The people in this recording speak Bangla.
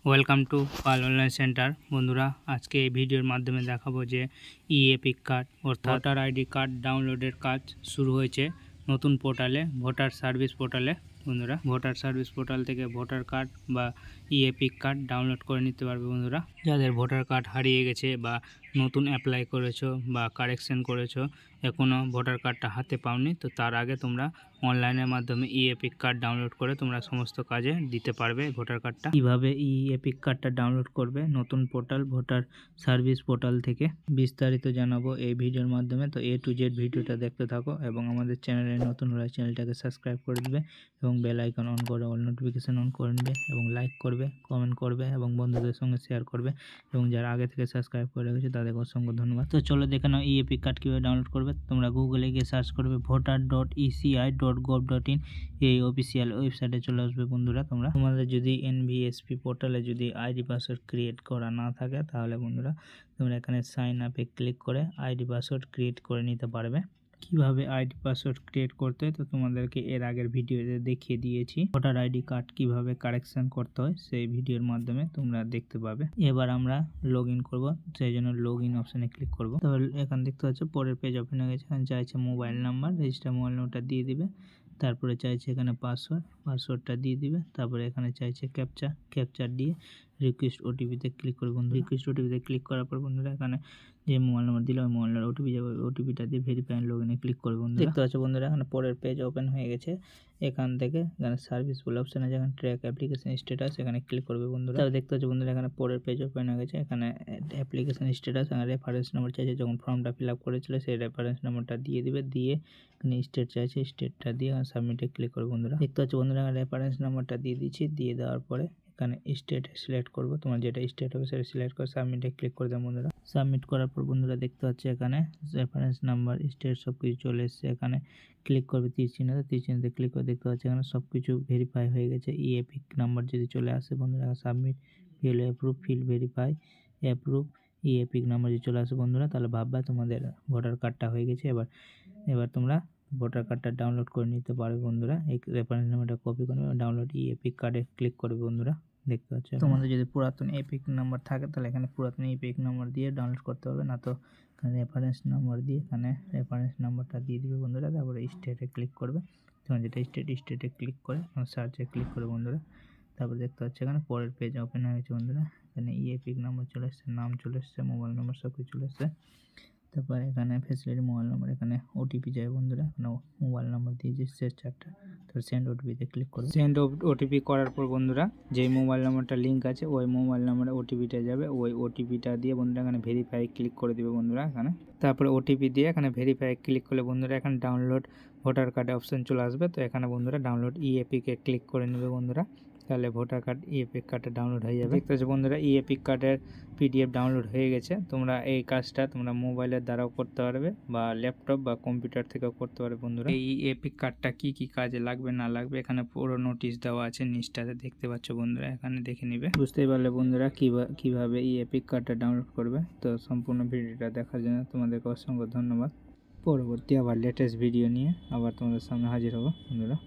Welcome to Pal online centre. বন্ধুরা, আজকে এই ভিডিওর মাধ্যমে দেখাবো যে এপিক কার্ড অর্থাৎ ভোটার আইডি কার্ড ডাউনলোডের কাজ শুরু হয়েছে নতুন পোর্টালে, ভোটার সার্ভিস পোর্টালে। বন্ধুরা, ভোটার সার্ভিস পোর্টাল থেকে ভোটার কার্ড বা এপিক কার্ড ডাউনলোড করে নিতে পারবে। বন্ধুরা, যাদের ভোটার কার্ড হারিয়ে গেছে বা নতুন অ্যাপ্লাই করেছো বা কারেকশন করেছো, এখনও ভোটার কার্ডটা হাতে পাওনি, তো তার আগে তোমরা অনলাইনের মাধ্যমে এপিক কার্ড ডাউনলোড করে তোমরা সমস্ত কাজে দিতে পারবে ভোটার কার্ডটা। কীভাবে এপিক কার্ডটা ডাউনলোড করবে নতুন পোর্টাল ভোটার সার্ভিস পোর্টাল থেকে বিস্তারিত জানাবো এই ভিডিওর মাধ্যমে। তো A to Z ভিডিওটা দেখতে থাকো এবং আমাদের চ্যানেলে নতুন হলে চ্যানেলটাকে সাবস্ক্রাইব করে দেবে এবং বেল আইকন অন করে অল নোটিফিকেশন অন করে নেবে এবং লাইক করবে, কমেন্ট করবে এবং বন্ধুদের সঙ্গে শেয়ার করবে এবং যারা আগে থেকে সাবস্ক্রাইব করে রেখেছে তাদেরকে অসংখ্য ধন্যবাদ। তো চলো দেখে নাও এপিক কার্ড কীভাবে ডাউনলোড করবে। তোমরা গুগলে গিয়ে সার্চ করবে voter.eci.gov.in, এই অফিসিয়াল ওয়েবসাইটে চলে আসবে। বন্ধুরা, তোমাদের যদি NVSP পোর্টালে যদি আইডি পাসওয়ার্ড ক্রিয়েট করা না থাকে তাহলে বন্ধুরা তোমরা এখানে সাইন আপে ক্লিক করে আইডি পাসওয়ার্ড ক্রিয়েট করে নিতে পারবে। কিভাবে আইডি পাসওয়ার্ড ক্রিয়েট করতে হয় তো তোমাদেরকে এর আগের ভিডিওতে দেখিয়ে দিয়েছি। ভোটার আইডি কার্ড কিভাবে কারেকশন করতে হয় সেই ভিডিওর মাধ্যমে তোমরা দেখতে পাবে। এবার আমরা লগ ইন করবো, সেই জন্য লগ ইন অপশানে ক্লিক করবো। তারপর এখানে দেখতে পাচ্ছ পরের পেজ ওপেন হয়ে গেছে। এখানে চাইছে মোবাইল নাম্বার, রেজিস্টার মোবাইল নাম্বারটা দিয়ে দিবে। তারপরে চাইছে এখানে পাসওয়ার্ডটা দিয়ে দিবে। তারপরে এখানে চাইছে ক্যাপচার দিয়ে রিকোয়েস্ট ওটিপিতে ক্লিক করবে। বন্ধু, রিকোয়েস্ট ওটিপিতে ক্লিক করার পর বন্ধুরা এখানে যে মোবাইল নাম্বার দিলে ওই মোবাইল নাম্বার ওটিপি যাবে, ওটিপিটা দিয়ে ভেরিফাই লগ ইনে ক্লিক করবে। বন্ধুরা, দেখতে পাচ্ছ বন্ধুরা এখানে পরের পেজ ওপেন হয়ে গেছে। এখান থেকে এখানে সার্ভিস বলে অপশন আছে, এখানে ট্র্যাক অ্যাপ্লিকেশন স্ট্যাটাস, এখানে ক্লিক করবে। বন্ধুরা, তারপর দেখতে পাচ্ছ বন্ধুরা এখানে পরের পেজ ওপেন হয়ে গেছে। এখানে অ্যাপ্লিকেশন স্ট্যাটাস, এখানে রেফারেন্স নাম্বার চাইছে, যখন ফর্মটা ফিল আপ করেছিল সেই রেফারেন্স নাম্বারটা দিয়ে দিবে। দিয়ে এখানে স্টেট চাইছে, স্টেটটা দিয়ে সাবমিটে ক্লিক করবে। বন্ধুরা, দেখতে পাচ্ছ বন্ধুরা এখানে রেফারেন্স নাম্বারটা দিয়ে দিচ্ছি। দিয়ে দেওয়ার পরে এখানে স্টেট সিলেক্ট করবো, তোমার যেটা স্টেট হবে সেটা সিলেক্ট করে সাবমিটে ক্লিক করে দেবো। বন্ধুরা, সাবমিট করার পর বন্ধুরা দেখতে পাচ্ছি এখানে রেফারেন্স নাম্বার, স্টেট সব কিছু চলে এসছে। এখানে ক্লিক করবে তীর চিহ্নতে ক্লিক করে দেখতে পাচ্ছি এখানে সব কিছু ভেরিফাই হয়ে গেছে। এপিক নাম্বার যদি চলে আসে বন্ধুরা, submit, fill approve, fill verify, approve, EPIC number যদি চলে আসে বন্ধুরা তাহলে ভাববা তোমাদের ভোটার কার্ডটা হয়ে গেছে। এবার তোমরা ভোটার কার্ডটা ডাউনলোড করে নিতে পারবে। বন্ধুরা, এই রেফারেন্স নাম্বারটা কপি করে ডাউনলোড এপিক কার্ডে ক্লিক করবে। বন্ধুরা, দেখতে পাচ্ছ তোমাদের যদি পুরাতন এপিক নাম্বার থাকে তাহলে এখানে পুরাতন এপিক নাম্বার দিয়ে ডাউনলোড করতে হবে, না তো রেফারেন্স নাম্বার দিয়ে এখানে রেফারেন্স নাম্বারটা দিয়ে দিবে। বন্ধুরা, তারপরে স্টেটে ক্লিক করবে, তোমার যেটা স্টেটে ক্লিক করে সার্চে ক্লিক করে। বন্ধুরা, তারপর দেখতে পাচ্ছি এখানে পরের পেজ ওপেন হয়ে গেছে। বন্ধুরা, এখানে এপিক নাম্বার চলে এসছে, নাম চলে এসছে, মোবাইল নাম্বার সব কিছু চলে এসছে। তারপর এখানে ফ্যাসিলিটি মোবাইল নাম্বার, এখানে ওটিপি যাবে। বন্ধুরা, এখানে মোবাইল নাম্বার দিয়েছে শেষ চারটা, তো সেন্ড ওটিপিতে ক্লিক করবে। সেন্ড ওটিপি করার পর বন্ধুরা যেই মোবাইল নাম্বারটা লিঙ্ক আছে ওই মোবাইল নাম্বারে ওটিপিটা যাবে। ওই ওটিপিটা দিয়ে বন্ধুরা এখানে ভেরিফাই ক্লিক করে দেবে। বন্ধুরা, এখানে তারপরে ওটিপি দিয়ে এখানে ভেরিফাই ক্লিক করলে বন্ধুরা এখানে ডাউনলোড ভোটার কার্ডে অপশন চলে আসবে। তো এখানে বন্ধুরা ডাউনলোড এপিকে ক্লিক করে নেবে। বন্ধুরা, তাহলে ভোটার কার্ড এপিক কার্ডটা ডাউনলোড হয়ে যাবে। দেখতে পাচ্ছ বন্ধুরা এপিক কার্ডের পিডিএফ ডাউনলোড হয়ে গেছে। তোমরা এই কাজটা তোমরা মোবাইলের দ্বারাও করতে পারবে বা ল্যাপটপ বা কম্পিউটার থেকেও করতে পারবে। বন্ধুরা, এই এপিক কার্ডটা কি কি কাজে লাগবে না লাগবে এখানে পুরো নোটিশ দেওয়া আছে নিচটাতে, দেখতে পাচ্ছ বন্ধুরা, এখানে দেখে নিবে। বুঝতেই পারলে বন্ধুরা কিভাবে এই এপিক কার্ডটা ডাউনলোড করবে। তো সম্পূর্ণ ভিডিওটা দেখার জন্য তোমাদেরকে অসংখ্য ধন্যবাদ। পরবর্তী আবার লেটেস্ট ভিডিও নিয়ে আবার তোমাদের সামনে হাজির হবো। বন্ধুরা।